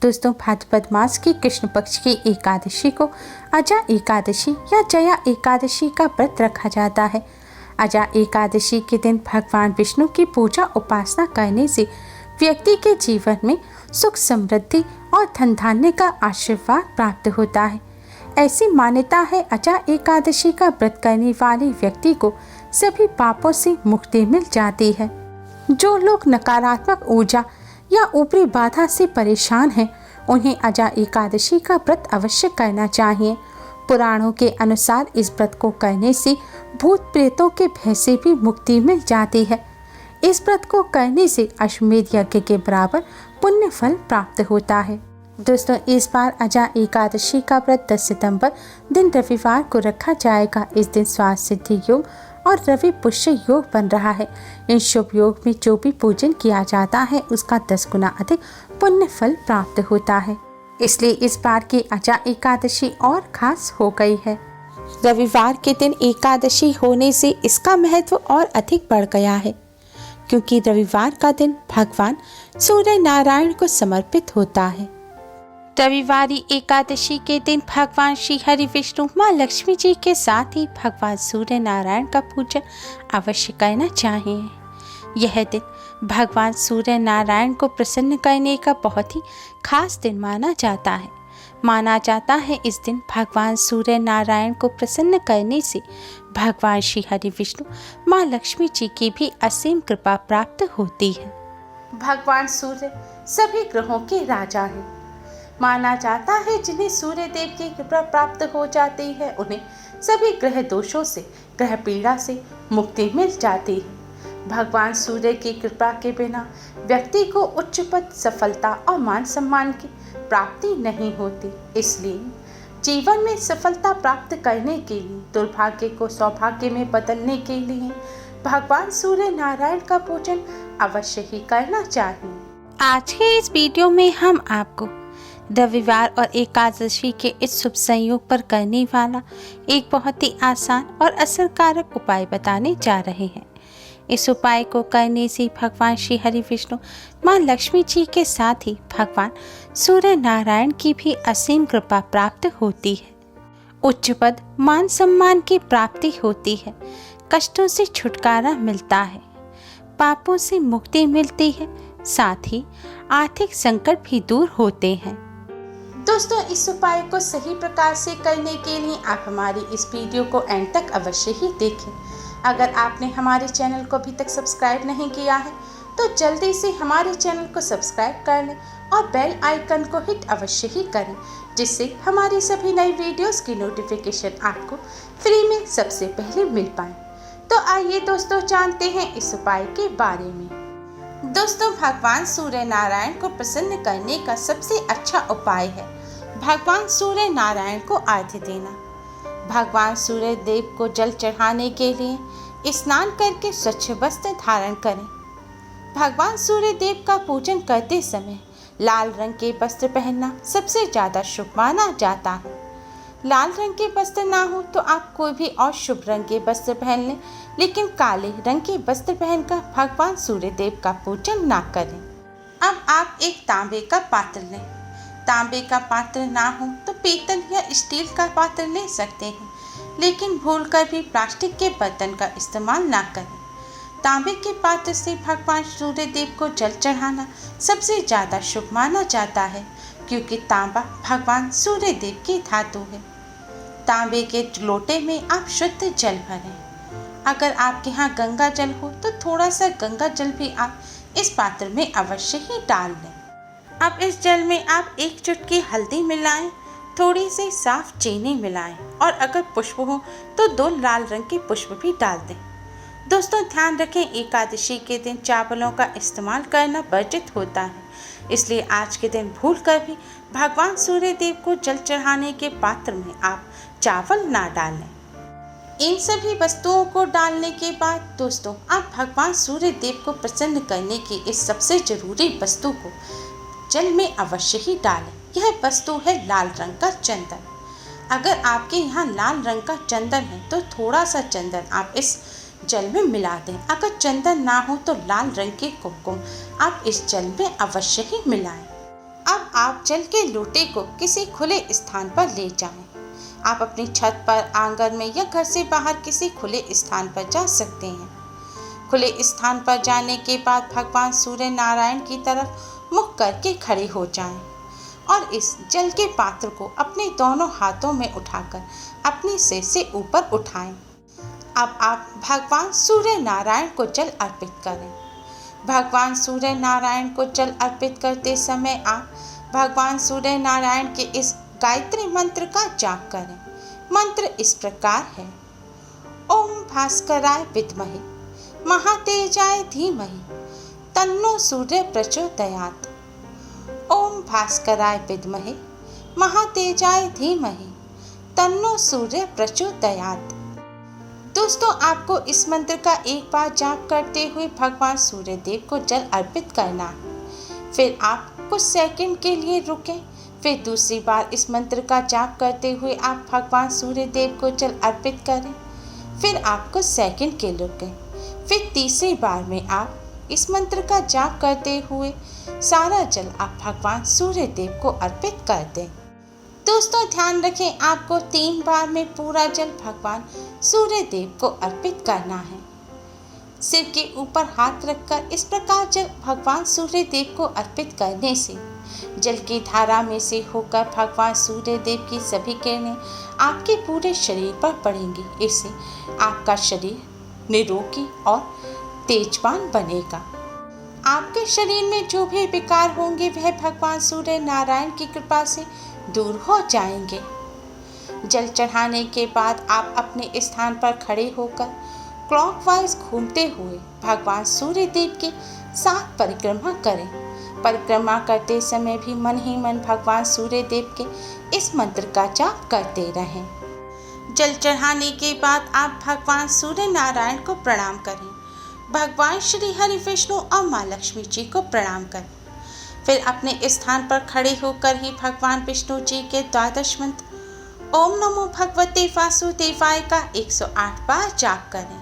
दोस्तों, भाद्रपद मास की कृष्ण पक्ष की एकादशी को अजा एकादशी या जया एकादशी का व्रत रखा जाता है। अजा एकादशी के दिन भगवान विष्णु की पूजा उपासना करने से व्यक्ति के जीवन में सुख समृद्धि और धन धान्य का आशीर्वाद प्राप्त होता है। ऐसी मान्यता है, अजा एकादशी का व्रत करने वाले व्यक्ति को सभी पापों से मुक्ति मिल जाती है। जो लोग नकारात्मक ऊर्जा या ऊपरी बाधा से परेशान हैं, उन्हें अजा एकादशी का व्रत अवश्य करना चाहिए। पुराणों के अनुसार इस व्रत को करने से भूत प्रेतों के भय से भी मुक्ति मिल जाती है। इस व्रत को करने से अश्वमेध यज्ञ के बराबर पुण्य फल प्राप्त होता है। दोस्तों, इस बार अजा एकादशी का व्रत 10 सितंबर दिन रविवार को रखा जाएगा। इस दिन स्वास्थ्य सिद्धि योग और रवि पुष्य योग बन रहा है। इन शुभ योग में जो भी पूजन किया जाता है उसका 10 गुना अधिक पुण्य फल प्राप्त होता है। इसलिए इस बार की अजा एकादशी और खास हो गई है। रविवार के दिन एकादशी होने से इसका महत्व और अधिक बढ़ गया है, क्योंकि रविवार का दिन भगवान सूर्य नारायण को समर्पित होता है। रविवारी एकादशी के दिन भगवान श्री हरि विष्णु माँ लक्ष्मी जी के साथ ही भगवान सूर्य नारायण का पूजन अवश्य करना चाहिए। यह दिन भगवान सूर्य नारायण को प्रसन्न करने का बहुत ही खास दिन माना जाता है। माना जाता है इस दिन भगवान सूर्य नारायण को प्रसन्न करने से भगवान श्री हरि विष्णु माँ लक्ष्मी जी की भी असीम कृपा प्राप्त होती है। भगवान सूर्य सभी ग्रहों के राजा हैं। माना जाता है जिन्हें सूर्य देव की कृपा प्राप्त हो जाती है, उन्हें सभी ग्रह दोषों से, ग्रह पीड़ा से मुक्ति मिल जाती है। भगवान सूर्य की कृपा के बिना व्यक्ति को उच्च पद, सफलता और मान सम्मान की प्राप्ति नहीं होती। इसलिए जीवन में सफलता प्राप्त करने के लिए, दुर्भाग्य को सौभाग्य में बदलने के लिए भगवान सूर्य नारायण का पूजन अवश्य ही करना चाहिए। आज के इस वीडियो में हम आपको रविवार और एकादशी के इस शुभ संयोग पर करने वाला एक बहुत ही आसान और असरकारक उपाय बताने जा रहे हैं। इस उपाय को करने से भगवान श्री हरि विष्णु माँ लक्ष्मी जी के साथ ही भगवान सूर्य नारायण की भी असीम कृपा प्राप्त होती है। उच्च पद, मान सम्मान की प्राप्ति होती है। कष्टों से छुटकारा मिलता है। पापों से मुक्ति मिलती है। साथ ही आर्थिक संकट भी दूर होते हैं। दोस्तों, इस उपाय को सही प्रकार से करने के लिए आप हमारी इस वीडियो को एंड तक अवश्य ही देखें। अगर आपने हमारे चैनल को अभी तक सब्सक्राइब नहीं किया है तो जल्दी से हमारे चैनल को सब्सक्राइब कर लें और बेल आइकन को हिट अवश्य ही करें, जिससे हमारी सभी नई वीडियोस की नोटिफिकेशन आपको फ्री में सबसे पहले मिल पाए। तो आइए दोस्तों, जानते हैं इस उपाय के बारे में। दोस्तों, भगवान सूर्य नारायण को प्रसन्न करने का सबसे अच्छा उपाय है भगवान सूर्य नारायण को अर्घ्य देना। भगवान सूर्य देव को जल चढ़ाने के लिए स्नान करके स्वच्छ वस्त्र धारण करें। भगवान सूर्य देव का पूजन करते समय लाल रंग के वस्त्र पहनना सबसे ज़्यादा शुभ माना जाता है। लाल रंग के वस्त्र ना हो तो आप कोई भी और शुभ रंग के वस्त्र पहन लें, लेकिन काले रंग के वस्त्र पहनकर भगवान सूर्य देव का पूजन ना करें। अब आप एक तांबे का पात्र लें। तांबे का पात्र ना हो तो पीतल या स्टील का पात्र ले सकते हैं, लेकिन भूलकर भी प्लास्टिक के बर्तन का इस्तेमाल ना करें। तांबे के पात्र से भगवान सूर्य देव को जल चढ़ाना सबसे ज़्यादा शुभ माना जाता है, क्योंकि तांबा भगवान सूर्य देव की धातु है। तांबे के लोटे में आप शुद्ध जल भरें। अगर आपके यहाँ गंगा जल हो तो थोड़ा सा गंगा जल भी आप इस पात्र में अवश्य ही डाल लें। अब इस जल में आप 1 चुटकी हल्दी मिलाएं, थोड़ी सी साफ चीनी मिलाएं और अगर पुष्प हो तो 2 लाल रंग के पुष्प भी डाल दें। दोस्तों, ध्यान रखें, एकादशी के दिन चावलों का इस्तेमाल करना वर्जित होता है, इसलिए आज के दिन भूलकर भी भगवान सूर्य देव को जल चढ़ाने के पात्र में आप चावल ना डालें। इन सभी वस्तुओं को डालने के बाद दोस्तों, आप भगवान सूर्य देव को प्रसन्न करने की इस सबसे जरूरी वस्तु को जल में अवश्य ही डालें। यह वस्तु है लाल रंग का चंदन। अगर आपके यहाँ लाल रंग का चंदन है तो थोड़ा सा चंदन आप इस जल में मिला दें। अगर चंदन ना हो तो लाल रंग के कुमकुम आप इस जल में अवश्य ही मिलाएं। अब आप जल के लोटे को किसी खुले स्थान पर ले जाएं। आप अपनी छत पर, आंगन में या घर से बाहर किसी खुले स्थान पर जा सकते हैं। खुले स्थान पर जाने के बाद भगवान सूर्य नारायण की तरफ मुख करके खड़े हो जाएं और इस जल के पात्र को अपने दोनों हाथों में उठाकर अपने सिर से ऊपर उठाएं। अब आप भगवान सूर्य नारायण को जल अर्पित करें। भगवान सूर्य नारायण को जल अर्पित करते समय आप भगवान सूर्य नारायण के इस गायत्री मंत्र का जाप करें। मंत्र इस प्रकार है: ओम भास्कराय विद्महे महातेजाय धीमहि तन्नो सूर्य प्रचोदयात्। ओम भास्कराय विद्महे महातेजाय धीमहि तन्नो सूर्य प्रचोदयात्। दोस्तों, आपको इस मंत्र का एक बार जाप करते हुए भगवान सूर्य देव को जल अर्पित करना है। फिर आप कुछ सेकंड के लिए रुकें। फिर दूसरी बार इस मंत्र का जाप करते हुए आप भगवान सूर्य देव को जल अर्पित करें। फिर आप कुछ सेकंड के लिए रुकें। फिर तीसरी बार में आप इस मंत्र का जाप करते हुए सारा जल आप भगवान सूर्य देव को अर्पित कर दें। दोस्तों, ध्यान रखें, आपको 3 बार में पूरा जल भगवान सूर्य देव को अर्पित करना है। सिर के ऊपर हाथ रखकर इस प्रकार जल भगवान सूर्य देव को अर्पित करने से जल की धारा में से होकर भगवान सूर्य देव की सभी किरणें आपके पूरे शरीर पर पड़ेंगी। इससे आपका शरीर निरोगी और तेजवान बनेगा। आपके शरीर में जो भी विकार होंगे वह भगवान सूर्य नारायण की कृपा से दूर हो जाएंगे। जल चढ़ाने के बाद आप अपने स्थान पर खड़े होकर क्लॉकवाइज घूमते हुए भगवान सूर्य देव की 7 परिक्रमा करें। परिक्रमा करते समय भी मन ही मन भगवान सूर्य देव के इस मंत्र का जाप करते रहें। जल चढ़ाने के बाद आप भगवान सूर्य नारायण को प्रणाम करें। भगवान श्री हरि विष्णु और माँ लक्ष्मी जी को प्रणाम करें। फिर अपने स्थान पर खड़े होकर ही भगवान विष्णु जी के 12 मंत्र ओम नमो भगवते वासुदेवाय का 108 बार जाप करें।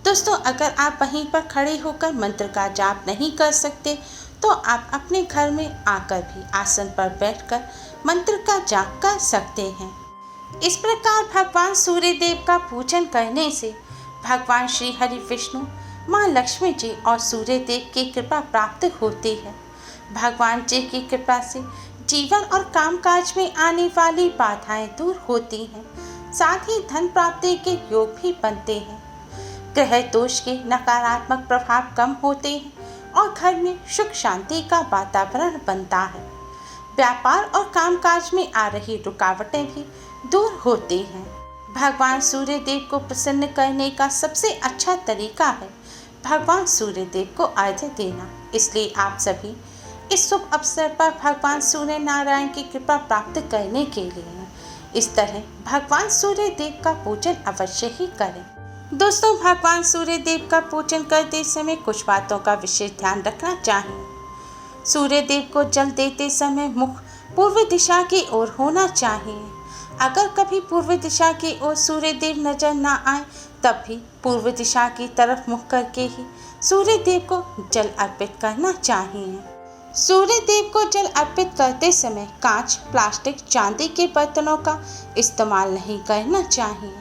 दोस्तों, अगर आप वहीं पर खड़े होकर मंत्र का जाप नहीं कर सकते तो आप अपने घर में आकर भी आसन पर बैठकर मंत्र का जाप कर सकते हैं। इस प्रकार भगवान सूर्य देव का पूजन करने से भगवान श्री हरि विष्णु, माँ लक्ष्मी जी और सूर्य देव की कृपा प्राप्त होती है। भगवान जी की कृपा से जीवन और कामकाज में आने वाली बाधाएं दूर होती हैं। साथ ही धन प्राप्ति के योग भी बनते हैं। ग्रह दोष के नकारात्मक प्रभाव कम होते हैं और घर में सुख शांति का वातावरण बनता है। व्यापार और कामकाज में आ रही रुकावटें भी दूर होती हैं। भगवान सूर्य देव को प्रसन्न करने का सबसे अच्छा तरीका है भगवान सूर्य देव को अर्घ्य देना। इसलिए आप सभी इस शुभ अवसर पर भगवान सूर्य नारायण की कृपा प्राप्त करने के लिए इस तरह भगवान सूर्य देव का पूजन अवश्य ही करें। दोस्तों, भगवान सूर्य देव का पूजन करते समय कुछ बातों का विशेष ध्यान रखना चाहिए। सूर्य देव को जल देते समय मुख पूर्व दिशा की ओर होना चाहिए। अगर कभी पूर्व दिशा की ओर सूर्य देव नजर ना आए तब भी पूर्व दिशा की तरफ मुख करके ही सूर्य देव को जल अर्पित करना चाहिए। सूर्य देव को जल अर्पित करते समय कांच, प्लास्टिक, चांदी के बर्तनों का इस्तेमाल नहीं करना चाहिए।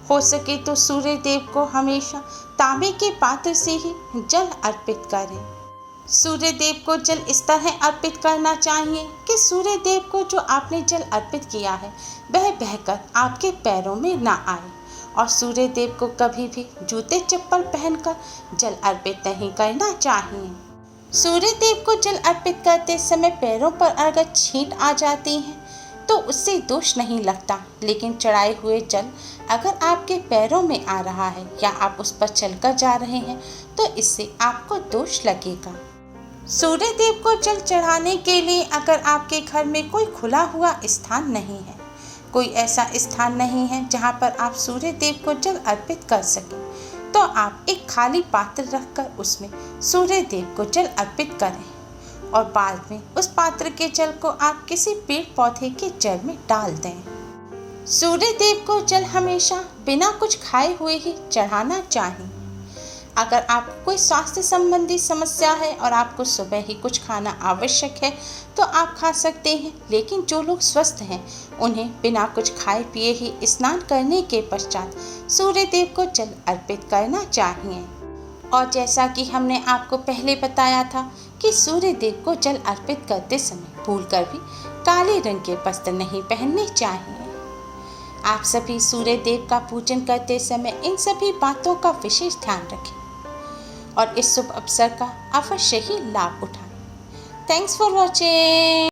हो सके तो सूर्य देव को हमेशा तांबे के पात्र से ही जल अर्पित करें। सूर्य देव को जल इस तरह अर्पित करना चाहिए कि सूर्य देव को जो आपने जल अर्पित किया है वह बहकर आपके पैरों में ना आए। और सूर्य देव को कभी भी जूते चप्पल पहनकर जल अर्पित नहीं करना चाहिए। सूर्य देव को जल अर्पित करते समय पैरों पर अगर छींट आ जाती है तो उससे दोष नहीं लगता, लेकिन चढ़ाए हुए जल अगर आपके पैरों में आ रहा है या आप उस पर चलकर जा रहे हैं तो इससे आपको दोष लगेगा। सूर्य देव को जल चढ़ाने के लिए अगर आपके घर में कोई खुला हुआ स्थान नहीं है, कोई ऐसा स्थान नहीं है जहां पर आप सूर्य देव को जल अर्पित कर सकें, तो आप एक खाली पात्र रखकर उसमें सूर्य देव को जल अर्पित करें और बाद में उस पात्र के जल को आप किसी पेड़ पौधे के जड़ में डाल दें। सूर्य देव को जल हमेशा बिना कुछ खाए हुए ही चढ़ाना चाहिए। अगर आपको कोई स्वास्थ्य संबंधी समस्या है और आपको सुबह ही कुछ खाना आवश्यक है तो आप खा सकते हैं, लेकिन जो लोग स्वस्थ हैं उन्हें बिना कुछ खाए पिए ही स्नान करने के पश्चात सूर्य देव को जल अर्पित करना चाहिए। और जैसा कि हमने आपको पहले बताया था कि सूर्य देव को जल अर्पित करते समय भूलकर भी काले रंग के वस्त्र नहीं पहनने चाहिए। आप सभी सूर्य देव का पूजन करते समय इन सभी बातों का विशेष ध्यान रखें और इस शुभ अवसर का अवश्य ही लाभ उठाएं। Thanks for watching.